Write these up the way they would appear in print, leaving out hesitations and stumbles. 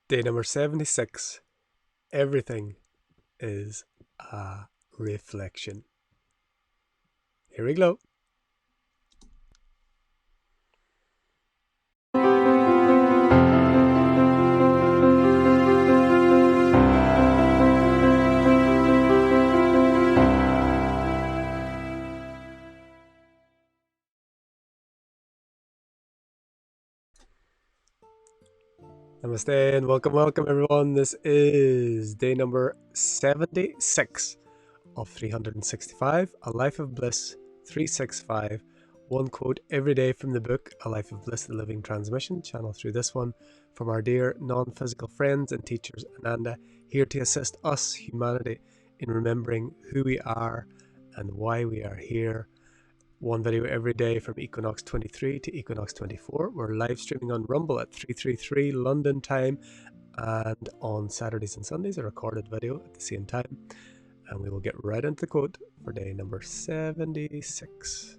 Day number 76. Everything is a reflection. Here we go. Namaste and welcome everyone. This is day number 76 of 365, A Life of Bliss 365. One quote every day from the book, A Life of Bliss, the Living Transmission. Channel through this one from our dear non-physical friends and teachers, AnandA, here to assist us, humanity, in remembering who we are and why we are here. One video every day from Equinox 23 to Equinox 24. We're live streaming on Rumble at 333 London time, and on Saturdays and Sundays a recorded video at the same time. And we will get right into the quote for day number 76.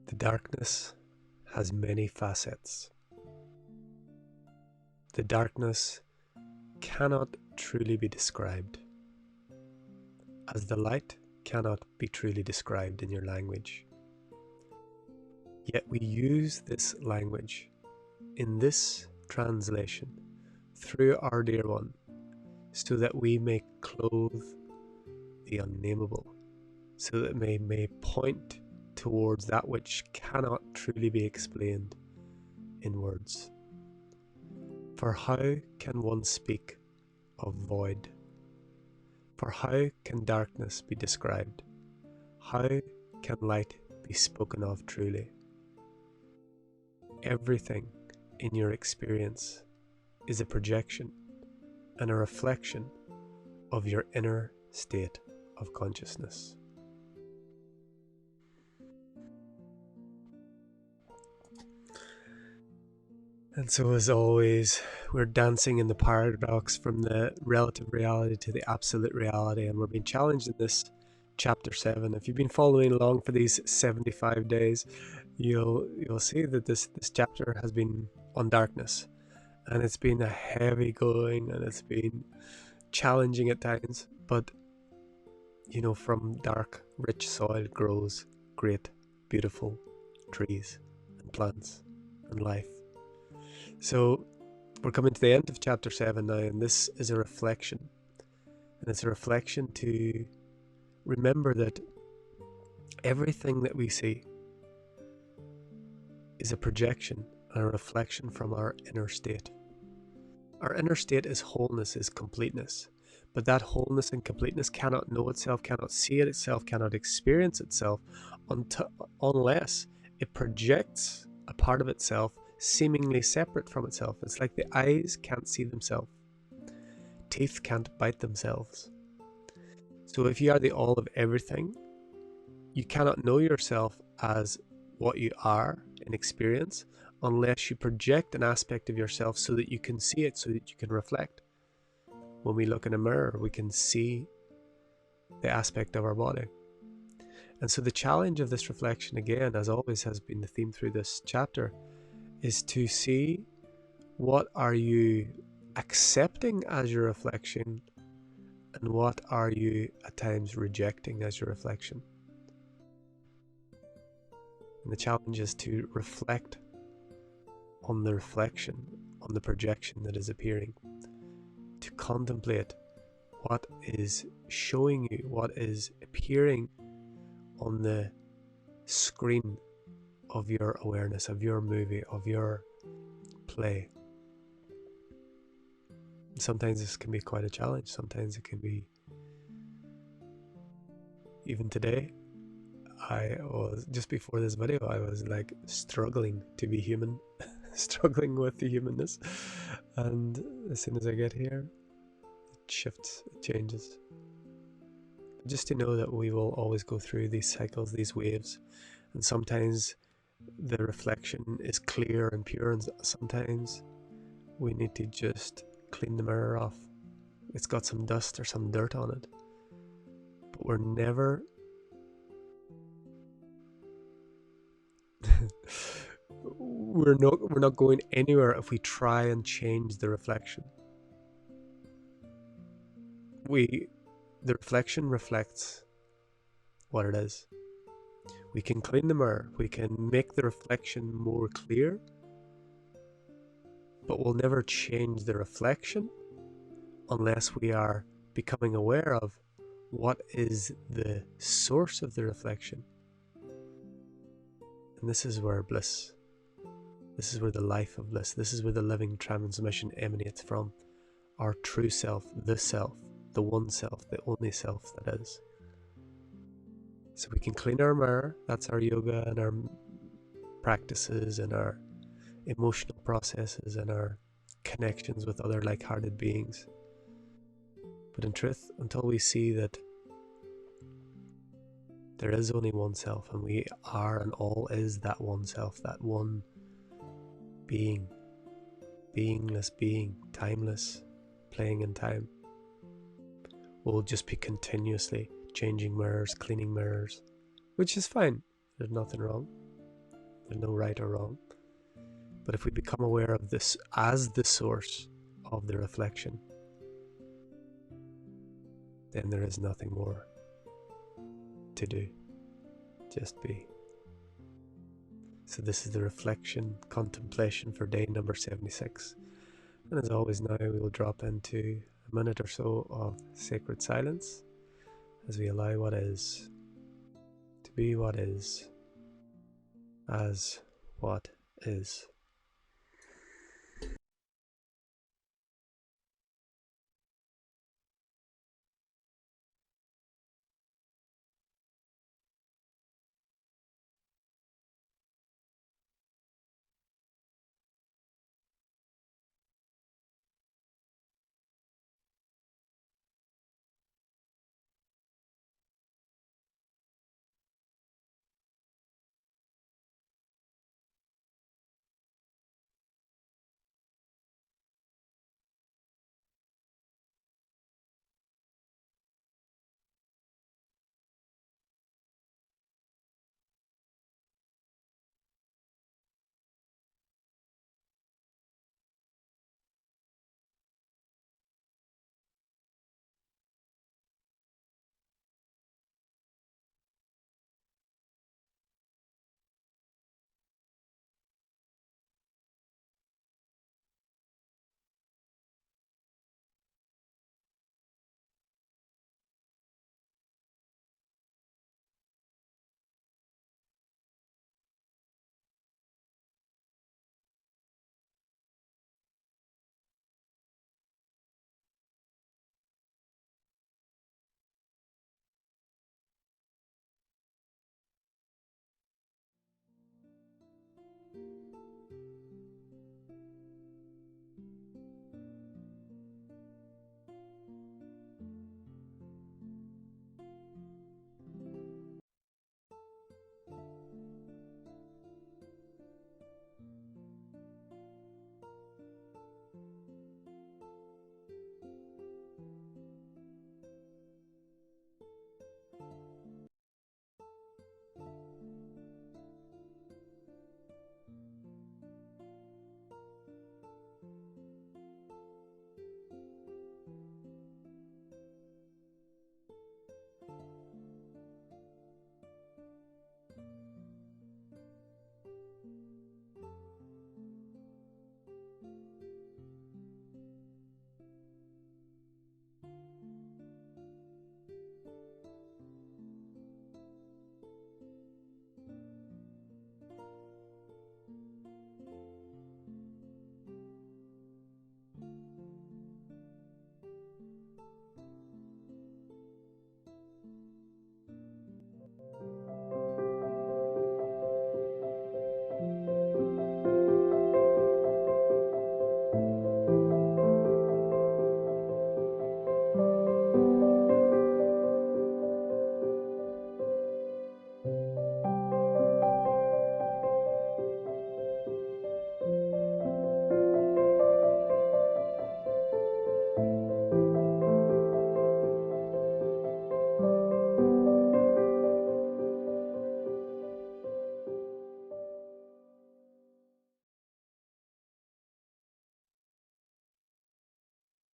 The darkness has many facets. The darkness cannot truly be described, as the light cannot be truly described in your language. Yet we use this language in this translation through our dear one, so that we may clothe the unnameable, so that we may point towards that which cannot truly be explained in words. For how can one speak of void? For how can darkness be described? How can light be spoken of truly? Everything in your experience is a projection and a reflection of your inner state of consciousness. And so, as always, we're dancing in the paradox from the relative reality to the absolute reality, and we're being challenged in this chapter 7. If you've been following along for these 75 days, you'll see that this chapter has been on darkness, and it's been a heavy going, and it's been challenging at times, but you know, from dark, rich soil grows great, beautiful trees and plants and life. So we're coming to the end of chapter 7 now, and this is a reflection. And it's a reflection to remember that everything that we see is a projection and a reflection from our inner state. Our inner state is wholeness, is completeness. But that wholeness and completeness cannot know itself, cannot see it itself, cannot experience itself unless it projects a part of itself seemingly separate from itself. It's like the eyes can't see themselves. Teeth can't bite themselves. So if you are the all of everything, you cannot know yourself as what you are in experience unless you project an aspect of yourself so that you can see it, so that you can reflect. When we look in a mirror, we can see the aspect of our body. And so the challenge of this reflection, again, as always has been the theme through this chapter, is to see what are you accepting as your reflection and what are you at times rejecting as your reflection. And the challenge is to reflect on the reflection, on the projection that is appearing, to contemplate what is showing you, what is appearing on the screen of your awareness, of your movie, of your play. Sometimes this can be quite a challenge. Sometimes it can be, even today, I was, just before this video, I was like struggling to be human, struggling with the humanness. And as soon as I get here, it shifts, it changes. Just to know that we will always go through these cycles, these waves, and sometimes the reflection is clear and pure, and sometimes we need to just clean the mirror off. It's got some dust or some dirt on it, but we're never we're not going anywhere if we try and change the reflection. The reflection reflects what it is. We can clean the mirror, we can make the reflection more clear, but we'll never change the reflection unless we are becoming aware of what is the source of the reflection. And this is where bliss, this is where the life of bliss, this is where the living transmission emanates from. Our true self, the one self, the only self that is. So we can clean our mirror. That's our yoga and our practices and our emotional processes and our connections with other like-hearted beings. But in truth, until we see that there is only one self, and we are and all is that one self, that one being, beingless being, timeless, playing in time, we'll just be continuously changing mirrors, cleaning mirrors, which is fine. There's nothing wrong. There's no right or wrong. But if we become aware of this as the source of the reflection, then there is nothing more to do. Just be. So this is the reflection contemplation for day number 76. And as always, now we will drop into a minute or so of sacred silence as we allow what is to be what is as what is.